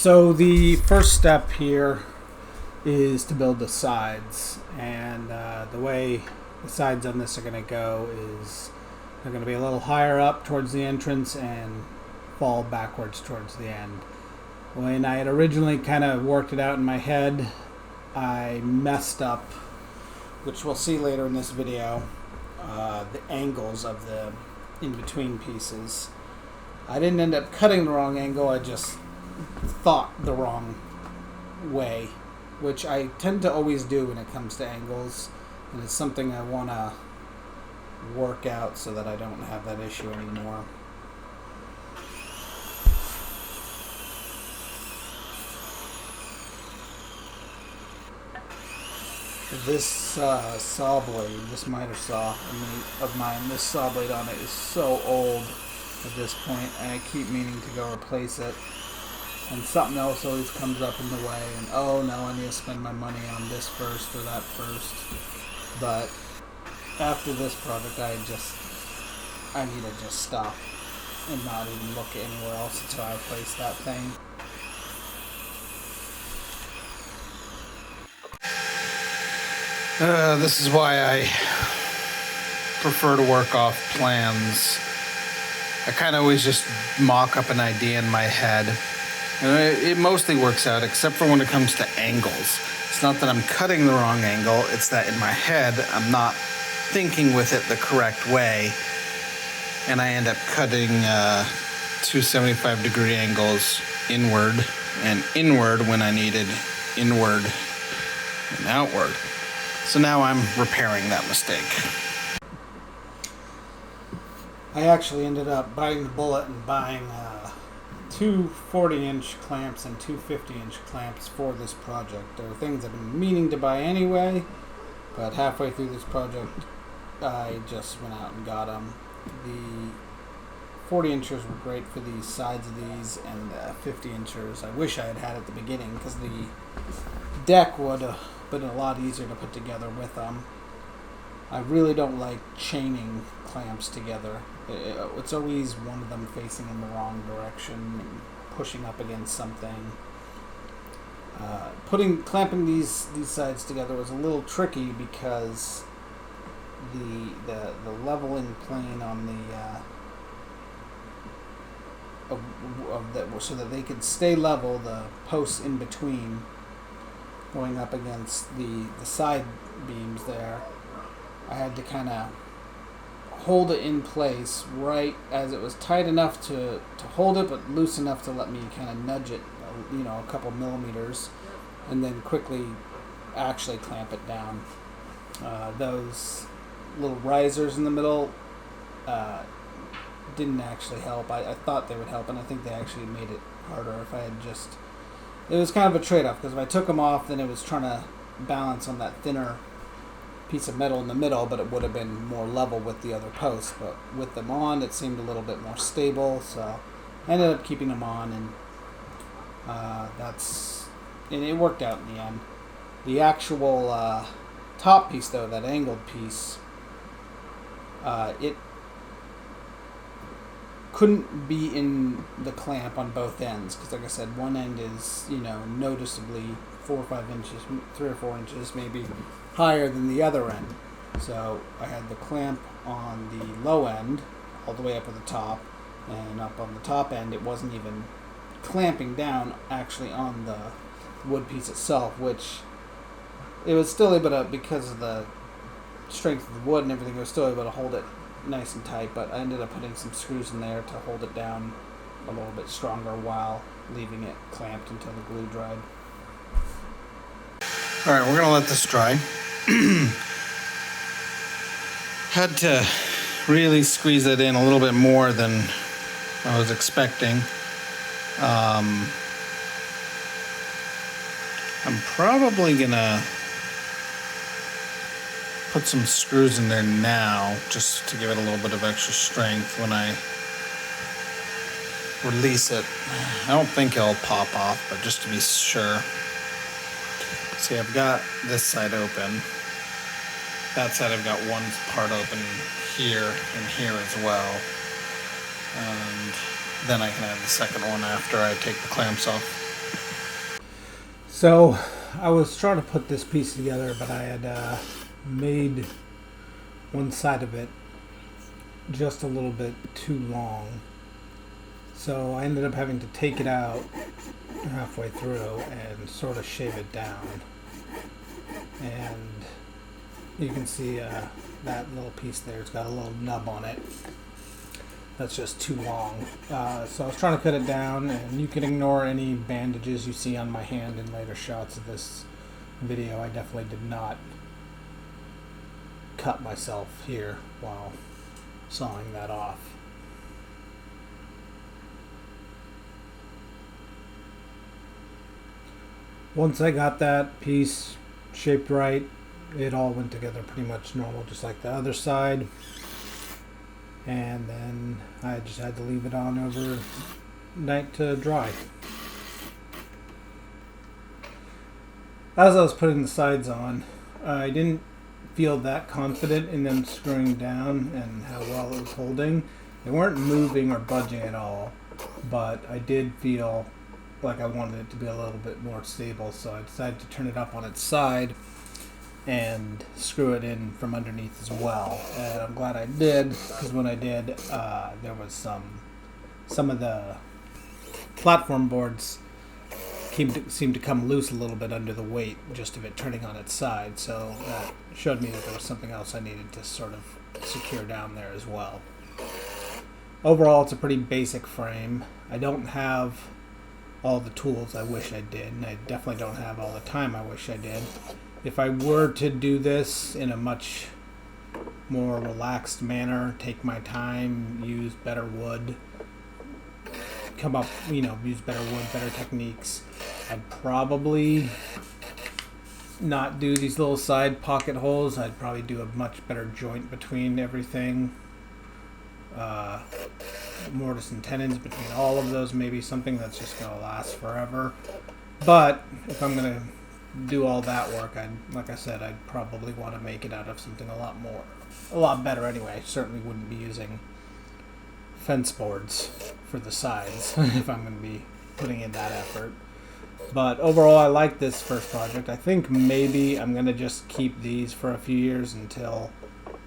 So the first step here is to build the sides, and the way the sides on this are going to go is they're going to be a little higher up towards the entrance and fall backwards towards the end. When I had originally kind of worked it out in my head, I messed up, which we'll see later in this video, the angles of the in-between pieces. I didn't end up cutting the wrong angle, I just thought the wrong way, which I tend to always do when it comes to angles, and it's something I want to work out so that I don't have that issue anymore. This saw blade, this miter saw of mine, this saw blade on it is so old at this point, and I keep meaning to go replace it. And something else always comes up in the way, and oh no, I need to spend my money on this first or that first. But after this project, I need to just stop and not even look anywhere else until I replace that thing. This is why I prefer to work off plans. I kind of always just mock up an idea in my head. And it mostly works out, except for when it comes to angles. It's not that I'm cutting the wrong angle, it's that in my head I'm not thinking with it the correct way, and I end up cutting 275-degree angles inward and inward when I needed inward and outward. So now I'm repairing that mistake. I actually ended up biting the bullet and buying two 40-inch clamps and two 50-inch clamps for this project. There are things I've been meaning to buy anyway, but halfway through this project I just went out and got them. The 40 inchers were great for the sides of these, and the 50 inchers I wish I had had at the beginning, because the deck would have been a lot easier to put together with them. I really don't like chaining clamps together. It's always one of them facing in the wrong direction and pushing up against something. Clamping these sides together was a little tricky because the leveling plane on the so that they could stay level, the posts in between going up against the side beams there, I had to kind of hold it in place right as it was tight enough to hold it, but loose enough to let me kind of nudge it, a couple millimeters, and then quickly actually clamp it down. Those little risers in the middle didn't actually help. I thought they would help, and I think they actually made it harder. If I had just... It was kind of a trade-off, because if I took them off, then it was trying to balance on that thinner piece of metal in the middle, but it would have been more level with the other posts. But with them on, it seemed a little bit more stable, so I ended up keeping them on, and it worked out in the end. The actual top piece, though, that angled piece, it couldn't be in the clamp on both ends, because like I said, one end is noticeably 4 or 5 inches, 3 or 4 inches maybe higher than the other end. So I had the clamp on the low end all the way up at the top, and up on the top end it wasn't even clamping down actually on the wood piece itself, which it was still able to, because of the strength of the wood and everything, it was still able to hold it nice and tight, but I ended up putting some screws in there to hold it down a little bit stronger while leaving it clamped until the glue dried. Alright, we're going to let this dry. Had to really squeeze it in a little bit more than I was expecting. I'm probably going to put some screws in there now, just to give it a little bit of extra strength when I release it. I don't think it'll pop off, but just to be sure. See, I've got this side open. That side I've got one part open here and here as well. And then I can add the second one after I take the clamps off. So I was trying to put this piece together, but I had made one side of it just a little bit too long. So I ended up having to take it out halfway through and sort of shave it down. And you can see that little piece there, it's got a little nub on it. That's just too long. So I was trying to cut it down, and you can ignore any bandages you see on my hand in later shots of this video. I definitely did not cut myself here while sawing that off. Once I got that piece shaped right, it all went together pretty much normal, just like the other side. And then I just had to leave it on overnight to dry. As I was putting the sides on, I didn't feel that confident in them screwing down and how well it was holding. They weren't moving or budging at all, but I did feel like I wanted it to be a little bit more stable, so I decided to turn it up on its side and screw it in from underneath as well. And I'm glad I did, because when I did, there was some of the platform boards seemed to come loose a little bit under the weight just of it turning on its side, so that showed me that there was something else I needed to sort of secure down there as well. Overall, it's a pretty basic frame. I don't have all the tools I wish I did, and I definitely don't have all the time I wish I did. If I were to do this in a much more relaxed manner, take my time, use better wood, use better wood, better techniques, I'd probably not do these little side pocket holes. I'd probably do a much better joint between everything. Mortise and tenons between all of those, maybe something that's just going to last forever. But if I'm going to do all that work, like I said, I'd probably want to make it out of something a lot better anyway. I certainly wouldn't be using fence boards for the sides if I'm going to be putting in that effort. But overall, I like this first project. I think maybe I'm going to just keep these for a few years until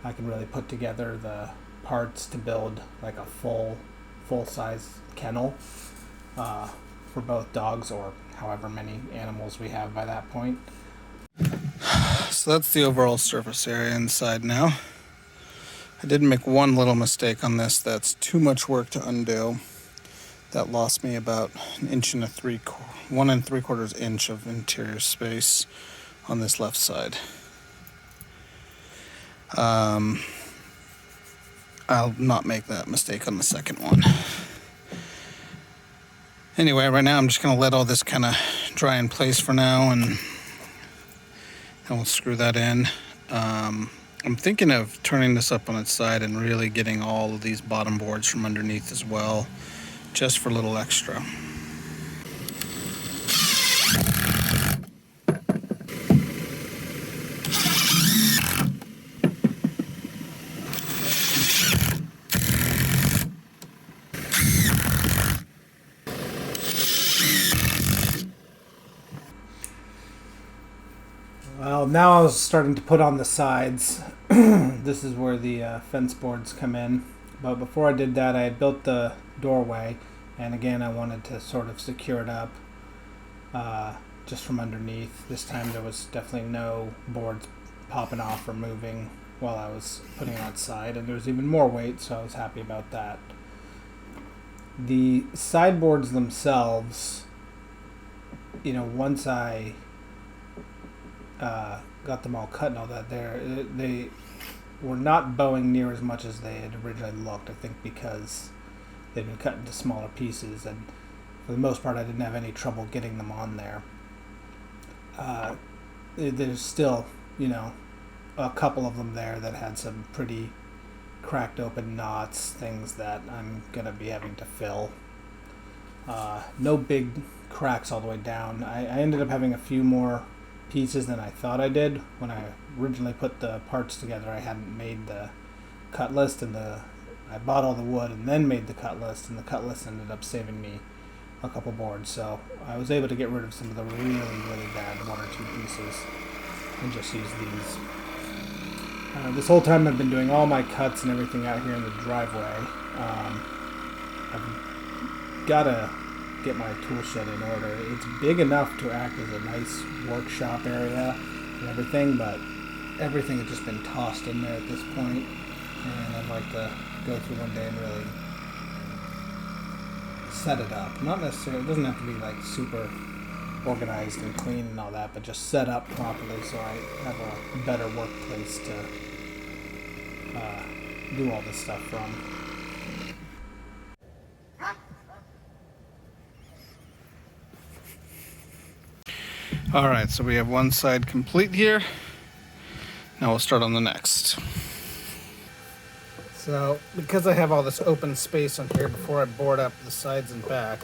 I can really put together the parts to build like a full-size kennel for both dogs or however many animals we have by that point. So that's the overall surface area inside now. I did make one little mistake on this that's too much work to undo. That lost me about 1 3/4 inch of interior space on this left side. I'll not make that mistake on the second one. Anyway, right now I'm just going to let all this kind of dry in place for now, and we'll screw that in. I'm thinking of turning this up on its side and really getting all of these bottom boards from underneath as well, just for a little extra. Well, now I was starting to put on the sides. This is where the fence boards come in. But before I did that, I had built the doorway, and again I wanted to sort of secure it up just from underneath. This time there was definitely no boards popping off or moving while I was putting it outside, and there was even more weight, so I was happy about that. The sideboards themselves, once I got them all cut and all that, they were not bowing near as much as they had originally looked. I think because they'd been cut into smaller pieces, and for the most part I didn't have any trouble getting them on there. There's still, a couple of them there that had some pretty cracked open knots, things that I'm going to be having to fill. No big cracks all the way down. I ended up having a few more pieces than I thought I did. When I originally put the parts together, I hadn't made the cut list, and I bought all the wood and then made the cut list, and the cut list ended up saving me a couple boards. So I was able to get rid of some of the really bad 1 or 2 pieces and just use these. This whole time I've been doing all my cuts and everything out here in the driveway. I've got to get my tool shed in order. It's big enough to act as a nice workshop area and everything, but everything has just been tossed in there at this point, and I'd like to go through one day and really set it up. Not necessarily, it doesn't have to be like super organized and clean and all that, but just set up properly so I have a better workplace to do all this stuff from. Alright, so we have one side complete here. Now we'll start on the next. So, because I have all this open space on here before I board up the sides and back,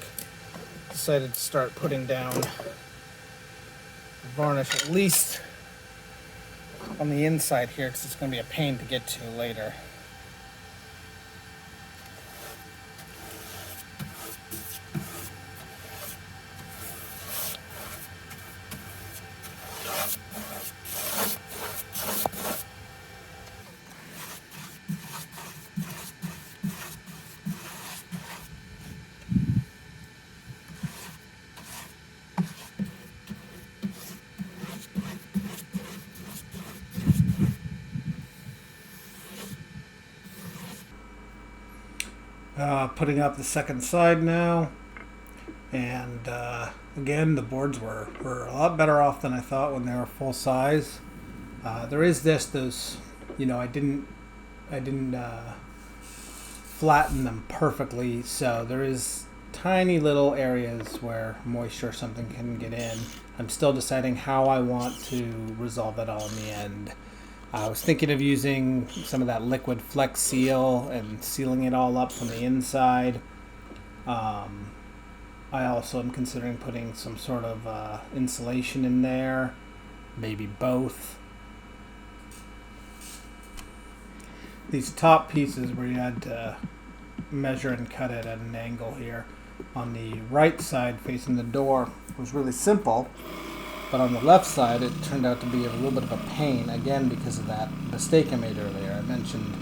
decided to start putting down varnish at least on the inside here, because it's going to be a pain to get to later. Putting up the second side now, and again, the boards were a lot better off than I thought when they were full size. There is those, I didn't flatten them perfectly, so there is tiny little areas where moisture or something can get in. I'm still deciding how I want to resolve that all in the end. I was thinking of using some of that liquid Flex Seal and sealing it all up from the inside. I also am considering putting some sort of insulation in there, maybe both. These top pieces where you had to measure and cut it at an angle here on the right side facing the door was really simple. But on the left side, it turned out to be a little bit of a pain, again, because of that mistake I made earlier. I mentioned,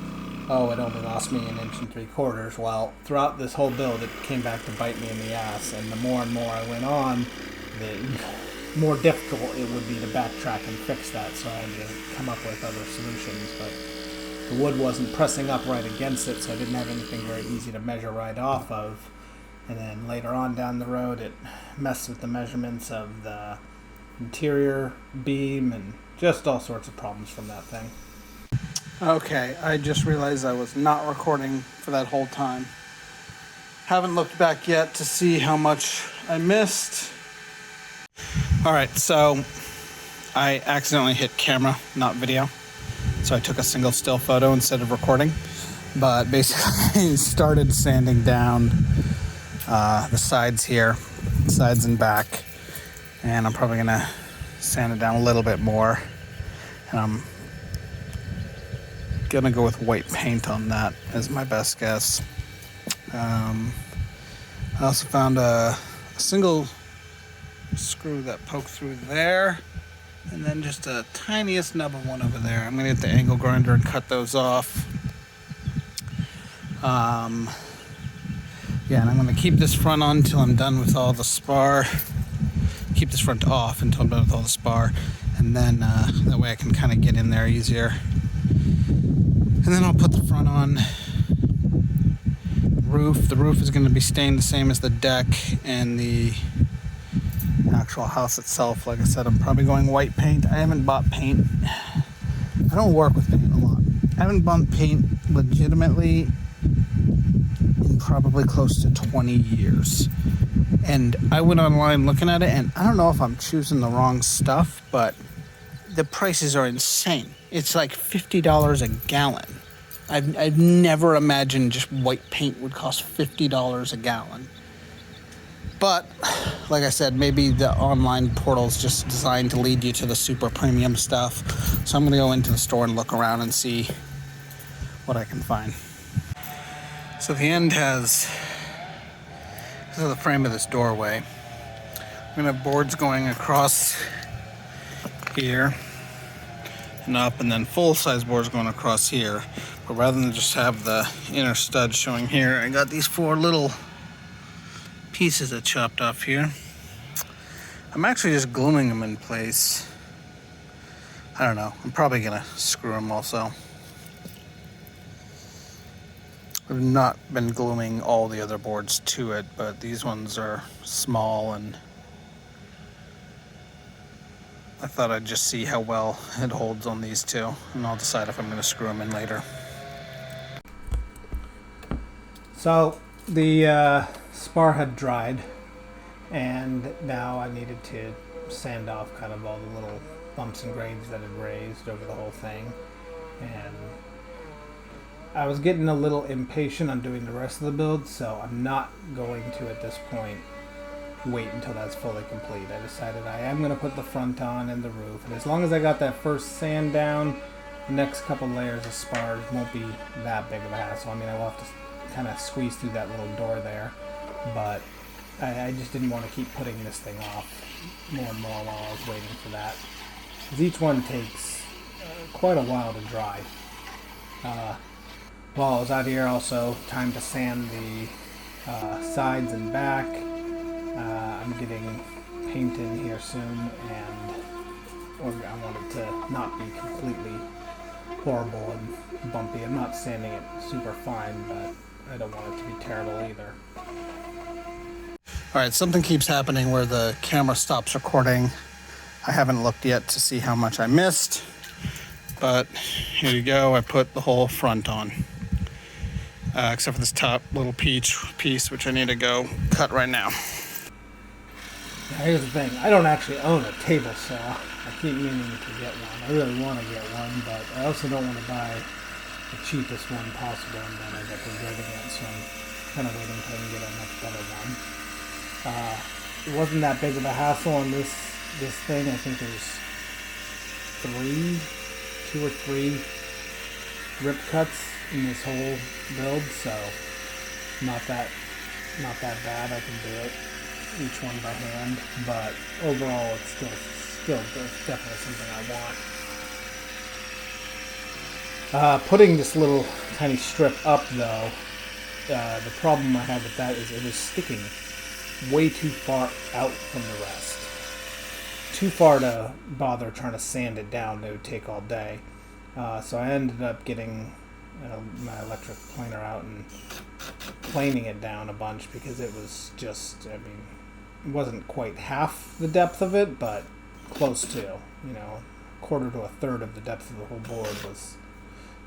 it only lost me 1 3/4 inches. Well, throughout this whole build, it came back to bite me in the ass. And the more and more I went on, the more difficult it would be to backtrack and fix that. So I had to come up with other solutions. But the wood wasn't pressing up right against it, so I didn't have anything very easy to measure right off of. And then later on down the road, it messed with the measurements of the interior beam and just all sorts of problems from that thing. Okay, I just realized I was not recording for that whole time. Haven't looked back yet to see how much I missed. Alright, so I accidentally hit camera, not video. So I took a single still photo instead of recording. But basically started sanding down the sides here, sides and back. And I'm probably going to sand it down a little bit more. And I'm going to go with white paint on that as my best guess. I also found a single screw that poked through there. And then just a tiniest nub of one over there. I'm going to get the angle grinder and cut those off. And I'm going to keep this front on until I'm done with all the spar. Keep this front off until I'm done with all the spar, and then that way I can kind of get in there easier. And then I'll put the front on. Roof. The roof is going to be staying the same as the deck and the actual house itself. Like I said, I'm probably going white paint. I haven't bought paint. I don't work with paint a lot. I haven't bought paint legitimately in probably close to 20 years. And I went online looking at it, and I don't know if I'm choosing the wrong stuff, but the prices are insane. It's like $50 a gallon. I've never imagined just white paint would cost $50 a gallon. But, like I said, maybe the online portal is just designed to lead you to the super premium stuff. So I'm going to go into the store and look around and see what I can find. So the end has This is the frame of this doorway. I'm gonna have boards going across here and up, and then full-size boards going across here. But rather than just have the inner stud showing here, I got these 4 little pieces that chopped off here. I'm actually just gluing them in place. I don't know. I'm probably gonna screw them also. I've not been gluing all the other boards to it, but these ones are small, and I thought I'd just see how well it holds on these two, and I'll decide if I'm going to screw them in later. So the spar had dried, and now I needed to sand off kind of all the little bumps and grades that had raised over the whole thing. And I was getting a little impatient on doing the rest of the build, so I'm not going to, at this point, wait until that's fully complete. I decided I am going to put the front on and the roof, and as long as I got that first sand down, the next couple layers of spars won't be that big of a hassle. I mean, I will have to kind of squeeze through that little door there, but I just didn't want to keep putting this thing off more and more while I was waiting for that, because each one takes quite a while to dry. While I was out here, also time to sand the sides and back. I'm getting paint in here soon, and I want it to not be completely horrible and bumpy. I'm not sanding it super fine, but I don't want it to be terrible either. Alright, something keeps happening where the camera stops recording. I haven't looked yet to see how much I missed, but here you go. I put the whole front on. Except for this top little piece, which I need to go cut right now. Now, here's the thing. I don't actually own a table saw. I keep meaning to get one. I really want to get one, but I also don't want to buy the cheapest one possible, and then I get regretting it, so I'm kind of waiting until I can get a much better one. It wasn't that big of a hassle on this thing. I think there's 2 or 3 rip cuts in this whole build, so not that bad. I can do it each one by hand, but overall it's still definitely something I want. Putting this little tiny strip up though, the problem I had with that is it was sticking way too far out from the rest. Too far to bother trying to sand it down. It would take all day. So I ended up getting my electric planer out and planing it down a bunch, because it was just, I mean, it wasn't quite half the depth of it, but close to, a quarter to a third of the depth of the whole board was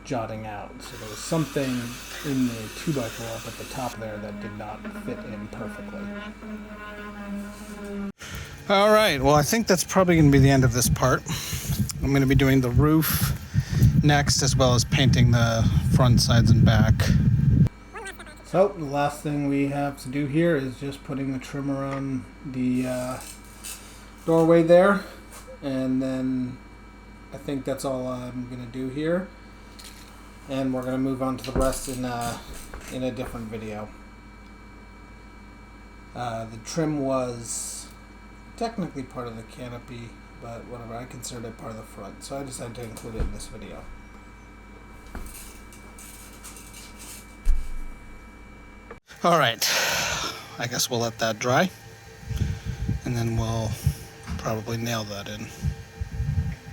jutting out. So there was something in the 2x4 up at the top there that did not fit in perfectly. All right, well, I think that's probably going to be the end of this part. I'm going to be doing the roof next, as well as painting the front, sides, and back. So the last thing we have to do here is just putting the trimmer on the doorway there, and then I think that's all I'm going to do here, and we're going to move on to the rest in a different video. The trim was technically part of the canopy, but whatever, I considered it part of the front, so I decided to include it in this video. Alright, I guess we'll let that dry, and then we'll probably nail that in.